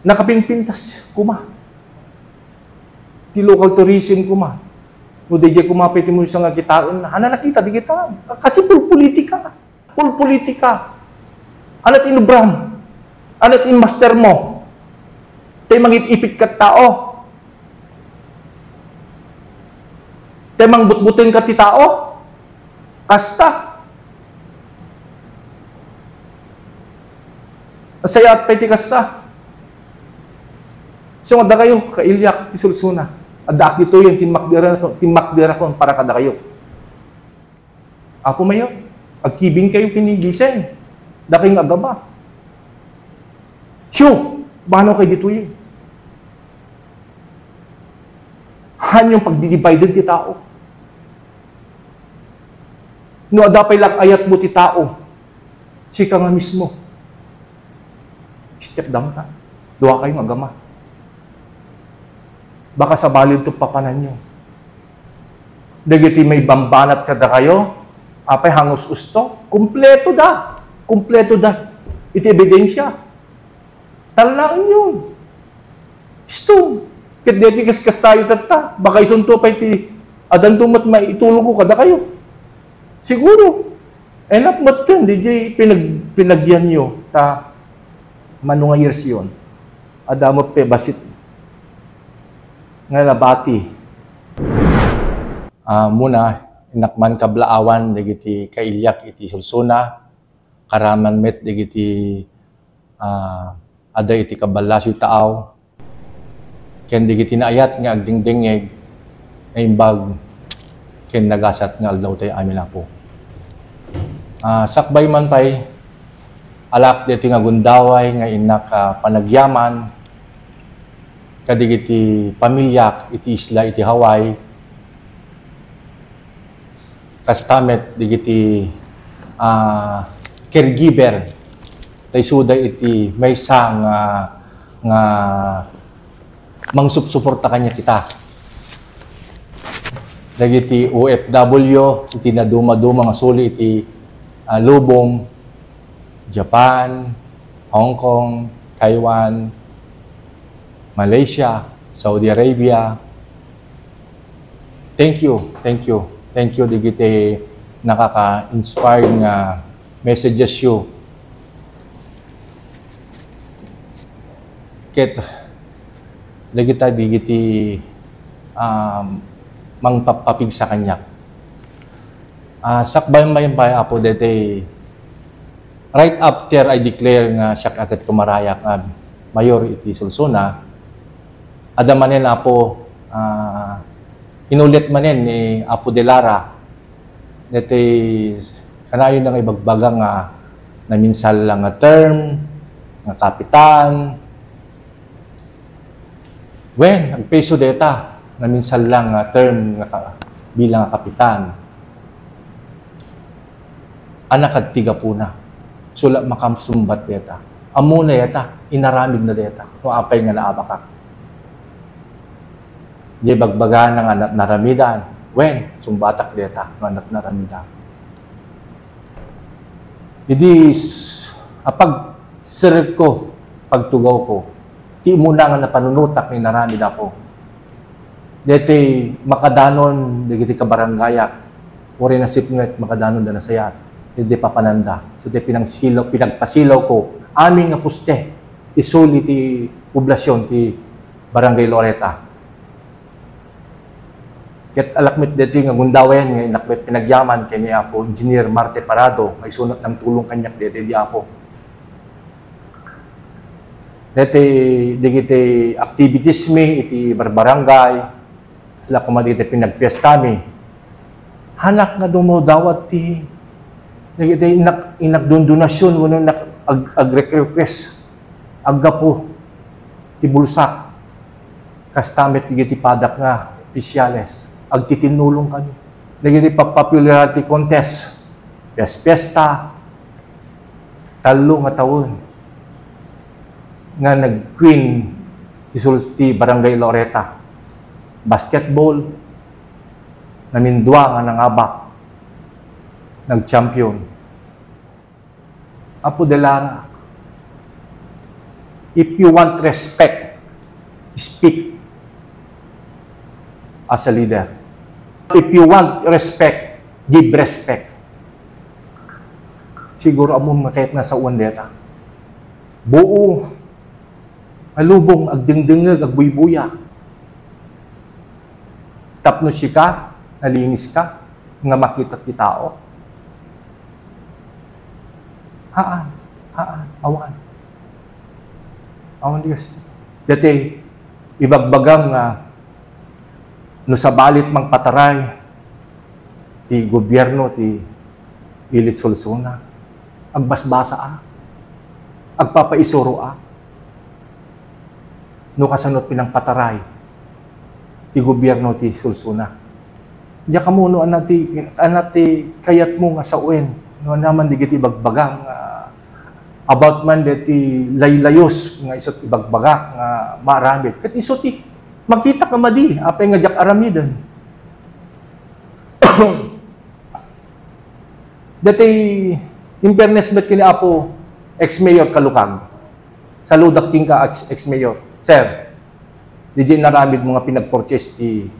nakapinpintas kuma. Ti local tourism kuma. No DJ kumapit mo sa nga kitaan na, ana nakita di kita. Kasi full politika. Full politika. Anat inubram. Anat in master mo. Tay mangit-ipit kat tao. Tay mangbutbutin kat ti tao. Kasta. Asaya at pati kasta. So, ada kayo, kailyak, isulsuna. Ada dito yung timakdira ko para kada kayo. Apo mayo, agkibing kayo pinigising. Daking agaba. Siyo, paano kayo dito yun? Han yung pagdidivided ti tao. No, adapay lang ayat mo ti tao. Sika nga mismo. Step down ka. Dua kayong agama. Baka sa balid ito papanan nyo. Dagiti may bambanat kada kayo, apay hangos usto, kumpleto da. Kumpleto da. Iti ebidensya. Talaan nyo. Isto. Kat deti kas tayo tata. Baka isunto pa iti adan tumat maitulong ko kada kayo. Siguro. Enak mat kan. DJ pinagyan nyo. Ta manunga years yun. Adamot pe basit nga nabati. Muna, inakman kablaawan, digiti kailyak iti sulsuna, karaman met, digiti ada iti kabalas yu taaw, ken digiti naayat nga agdingdingeg, nga imbag, ken nagasat nga aldaw tayo amin ako. Sakbay man pay, alak diti nga gundaway, nga inak panagyaman, kadigiti pamilyak, iti isla, iti Hawaii, kastamet, digiti caregiver, tay suday iti may sang nga mangsuporta kanya kita. Dagiti OFW, iti naduma-duma nga suli, iti lubong, Japan, Hong Kong, Taiwan, Malaysia, Saudi Arabia. Thank you, thank you. Thank you digiti nakaka-inspire nga messages you. Ket dagita digiti mangpapapig sa kanya. Sakbayan pa apo dete right after I declare nga siya agad kumarayak nga mayor iti sulsuna. Ada manen apo inulit manen ni Apo de Lara dete kanayon nga ibagbaga nga naminsal lang nga term nga kapitan when nagpeso deta naminsal lang nga term nga bilang nga kapitan anak at tiga po na sula makamsumbat deta amo na yata inaramid na deta no apay nga naabakak. Di bagbaga ng anak naramidan. When? Sumbatak deta ng anak naramidan. Idi, apag sirit ko, pagtugaw ko, ti muna nga napanunutak ni naramid ako. Dete makadanon, digiti kabarangayak, wari na sipnget, makadanon na nasayat. Hindi papananda. So, di pinagpasilaw ko, aming nga puste, isuli ti poblasyon, ti Barangay Loreta. Ket alakmit dito nga gundawen nga inakbet pinagyaman kay ni Apo Engineer Marte Parado may sunod ng tulong kanyak dito di Apo. Dito digiti activities mi iti barbarangay sila kumadito pinagpiesta mi. Hanak nga dumodawat ti digiti inak donasyon kuno ag-request aggapo ti bulsak kastamit digiti padak nga opisyales. Agtitinulong kami. Nagiti popularity contest. Pesta. Talo nga taon. Nga nag-queen ti Barangay Loreta. Basketball. Namindwa nga nangabak. Nag-champion. Apo de Lara. If you want respect, speak as a leader. If you want respect, give respect. Siguro among makayat na sa uwan deta. Buo, malubong, agdingdingag, agbuybuya. Tapno si ka, nalinis ka, nga makita kitao. Haan, awan. Awan di kasi. Dati, ibagbagang no sa balit mang pataray, ti gobyerno, ti ilit solsona, agbasbasa agpapaisuro no kasanot pinang pataray, ti gobyerno, ti solsona. Diya ka mo, no, anati kayat mo nga sa uwen, no naman digit ibagbagang, about man deti laylayos nga isot ibagbaga nga maramid. Kat isot makita ka madi, apay nga jak aramidan. Dati, in fairness bet kini Apo, ex-mayor Kalukag. Saludak king ka ex-mayor. Sir, di naramid mga pinag-purchase ti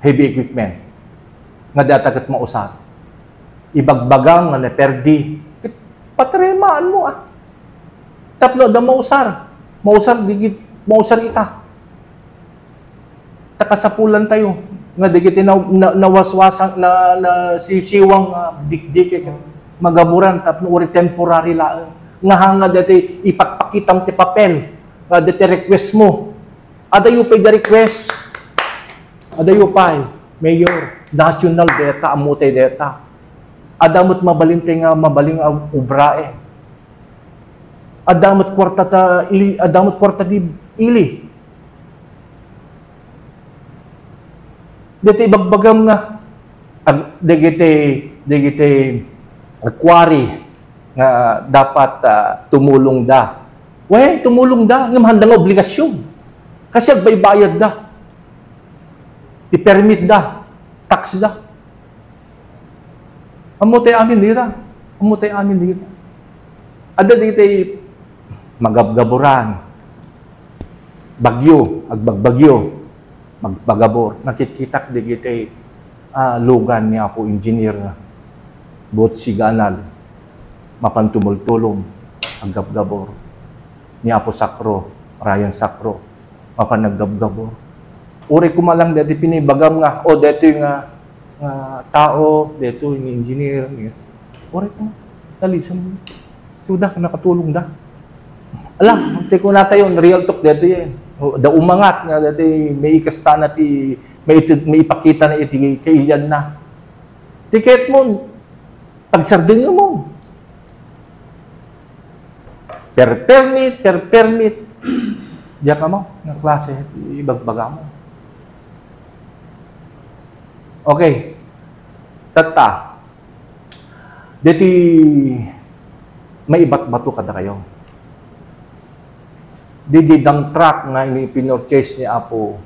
heavy equipment nga datagat mausat. Ibagbagang nga naperdi. Patremaan mo Tapno da mausar. Mausar ita. Takasapulan tayo. Nga digit nawaswasan na siwang dikdik magaburan tapno uri temporary lang. Nga hanga dati ipakpakitam ti papel. Dati request mo. Adayo pay da request. Adayo pay. Mayor. National data. Amutay data. Adamot mabalinte nga mabaling ubrae. Adamot kwarta di ili. Dito ibagbagam nga degite quarry nga dapat tumulong da. Well, tumulong da ng handang obligasyon. Kasi agbaybayad da. Di permit da. Tax da. Amutay amin dira. Ada dito magabgaburan. Bagyo, agbagbagyo. Magpagabor. Nakikitak dito lugan niya po engineer bot siganal. Mapantumultulong. Aggabgabor. Niya po Sakro. Ryan Sakro. Mapanaggabgabor. Uri kumalang dito pinibagam nga. O dito nga tao, dito yung engineer, ore ko, talisan mo. Suda, nakatulong da. Alam, ko na tayo, real talk dito yan. Da umangat, nga dito may ikasta na may ipakita na iti kailyan na. Tiket mo, pagsardin mo. Per permit. Diya ka mo, ng klase, ibagbaga mo. Okay. Tata. Dito may iba't bato kada kayo. DJ dang truck nga pinorchase ni Apo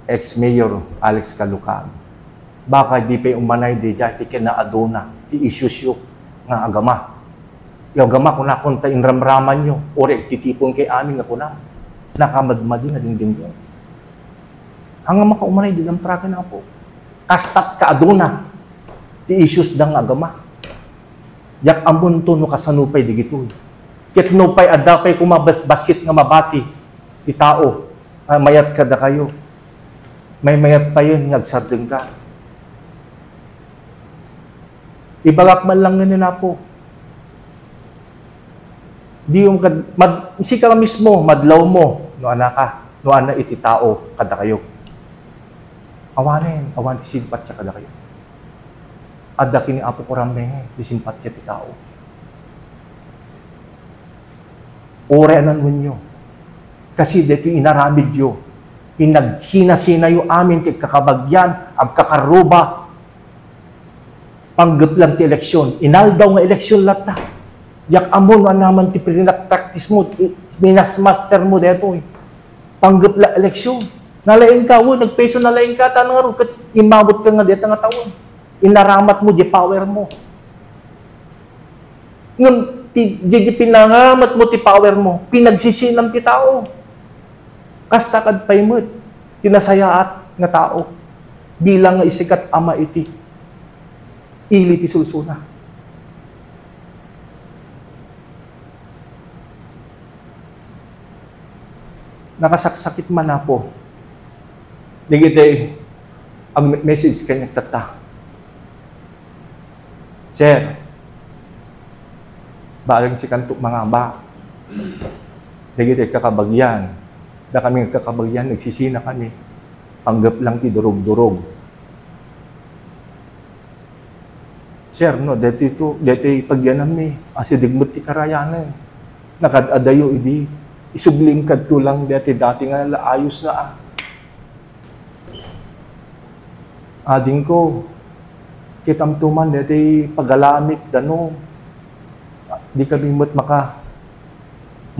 ex-mayor Alex Kalukag. Baka di pa umanay di dyan, di kinaaduna, di issues yung nga agama. Yung agama kung nakunta inramraman nyo, ore, titipon kay amin nga kuna. Nakamadmadi na dingding yun. Hanggang makaumanay din ang trake na po. Kastat ka aduna. Di issues dang agama. Jak amon to no kasanupay di gito. Ket no pay adapay kumabasbasit nga mabati. Ti tao. Mayat ka da kayo. May mayat pa yun, nagsardeng ka. Ibagak man lang nga na po. Di yung si ka mismo, madlaw mo, no anaka, no ana iti tao, kada kayo. Awan ti simpat siya kada kayo. Adda kini Apo Kurambe, ti simpat siya ti tao. Ore anan nyo. Kasi dito inaramid yo. Pinagsina-sina yo amin ti kakabagyan, ang kakaruba. Panggap lang ti eleksyon. Inaldaw nga eleksyon lata. Yak amon naman ti practice mo, minasmaster mo dito. Panggap lang eleksyon. Nalaing ka, nagpeso nalaing ka, tanong nga rin, imabot ka nga dito nga taon. Inaramat mo, di power mo. Ngun, di pinangamat mo ti power mo, pinagsisinam ti tao. Kasta kad paimot, tinasayaat nga tao, bilang nga isikat ama iti, ili ti sulsuna. Nakasaksakit man na po. Digitay, ang message kanya tata. Sir, balang si kanto mga ba, digitay kakabagyan, da kami kakabagyan, nagsisina kami, panggap lang ti durog-durog. Sir, no, deti pagyanam ni, asidigmut ti karayanan, nakadadayo idi, isublim kad tulang dati nga ayos na ading ko kitamtuman dati pagalamit dano di kami maka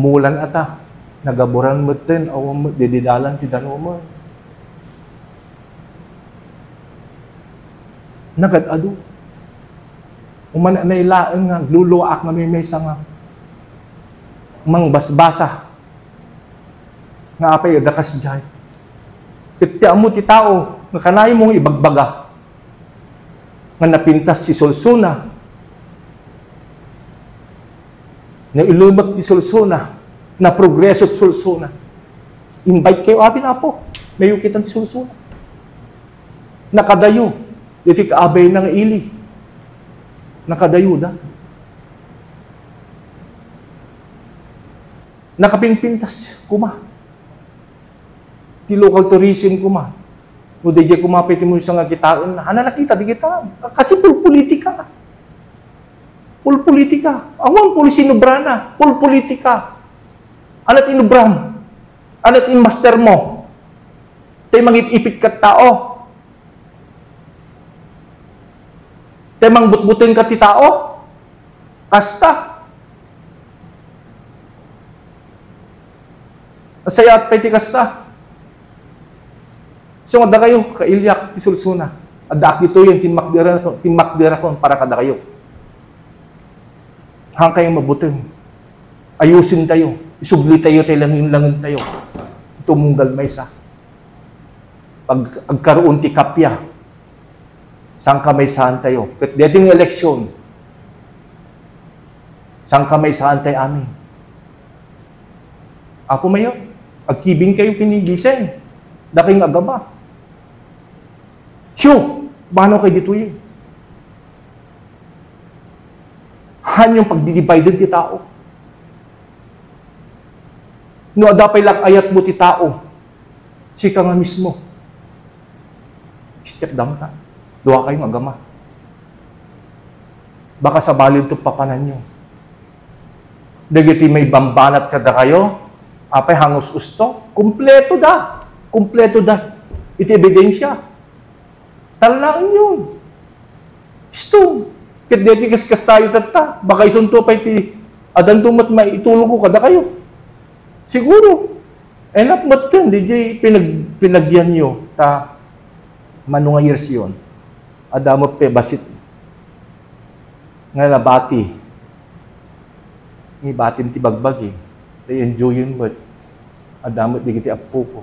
mulan ata nagaburan mo din o dididalan ti dano mo nagadado umana na ilaang nga luluak nga may nga mang basbasa nga apay dakas jay. Kiti amo ti tao nga kanay mong ibagbaga nga napintas si Sulsuna na ilubag ti Sulsuna na progreso ti Sulsuna. Invite kayo abi na po. Mayo kitan ti Sulsuna. Nakadayo. Diti kaabay ng ili. Nakadayo da. Nakapinpintas kuma. Ti local tourism kuma. No DJ kumapit mo sa nga kitaan na nakita di kita. Kasi politika. Politika. Awang sinubra politika. Anat inubram. Anat in master mo. Tay mangit-ipit kat tao. Tay mangbutbutin kat ti tao. Kasta. Asaya at pati kasta. So, ada kayo, kailyak, isulsuna. Adak dito yung timakdira ko para kada kayo. Hang kayong mabutin. Ayusin tayo. Isubli tayo, langin tayo. Tumunggal may isa. Pag agkaroon ti kapya, saan kamay saan tayo? Kat dating eleksyon, saan kamay saan tayo amin? Ako mayo, agkibing kayo kinibisen. Daking agaba. Siyo, paano kayo dito yun? Han yung pagdidivided ti tao. No, adapay lang ayat mo ti tao. Sika nga mismo. Step down ka. Duha kayong agama. Baka sa balid ito papanan nyo. Dagiti may bambanat kada kayo, apay hangos usto, kumpleto da. Kumpleto da. Iti ebidensya. Talaan yun. Isto. Kat deti kas tayo tata. Baka isunto pa iti adan tumat maitulong ko kada kayo. Siguro. Enak mat kan. DJ pinagyan nyo. Ta manunga years yun. Adamot pe basit. Nga nabati. Ibatin ti bagbagi. They enjoy yun mat. Adamot di kiti apo ko.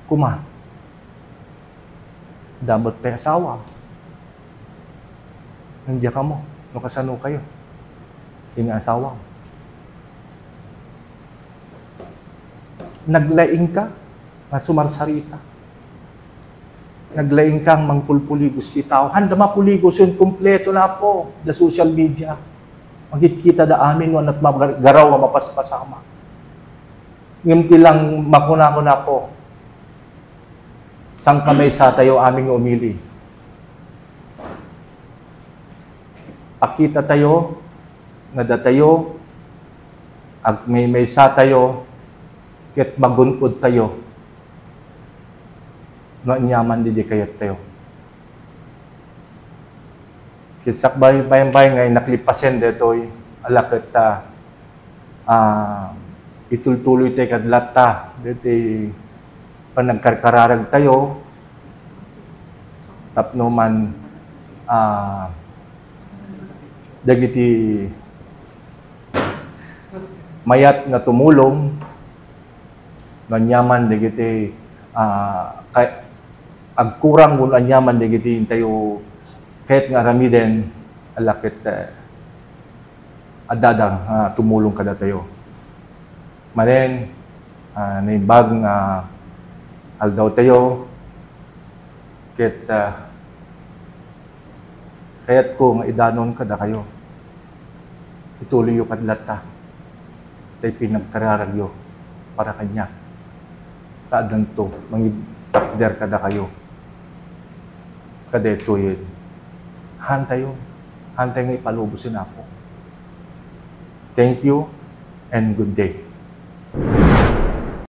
Kuma. Damot pa asawa. Nandiyan ka mo. Nakasano kayo. Yung asawa. Naglaing ka na sumarsarita. Naglaing kang mangpulpuligos si tao. Handa mapuligos yun. Kompleto na po. The social media. Magkikita da amin at magaraw nga mapaspasama. Ngayon lang makuna ko na po. Sang kamay sa tayo aming umili. Pakita tayo, nadatayo, ag may sa tayo, ket magunpod tayo. No nyaman di kayat tayo. Kitsak bay ngay naklipasen detoy alaket ta itultuloy tayo kadlata deti panagkarkararag tayo, tapno man dagiti mayat nga tumulong, ganyaman digiti, agkurang kung anyaman digiti tayo, kahit nga ramiden, alakit adadang tumulong kada tayo. Manen, naimbag nga aldaw tayo, kaya't ko nga idanon kada kayo. Ituloy yung kadlata. Tayo pinagkararagyo para kanya. Taadan to, mangipakder kada kayo. Kada ito yun. Hantay yun. Hantay nga ipalubusin ako. Thank you and good day.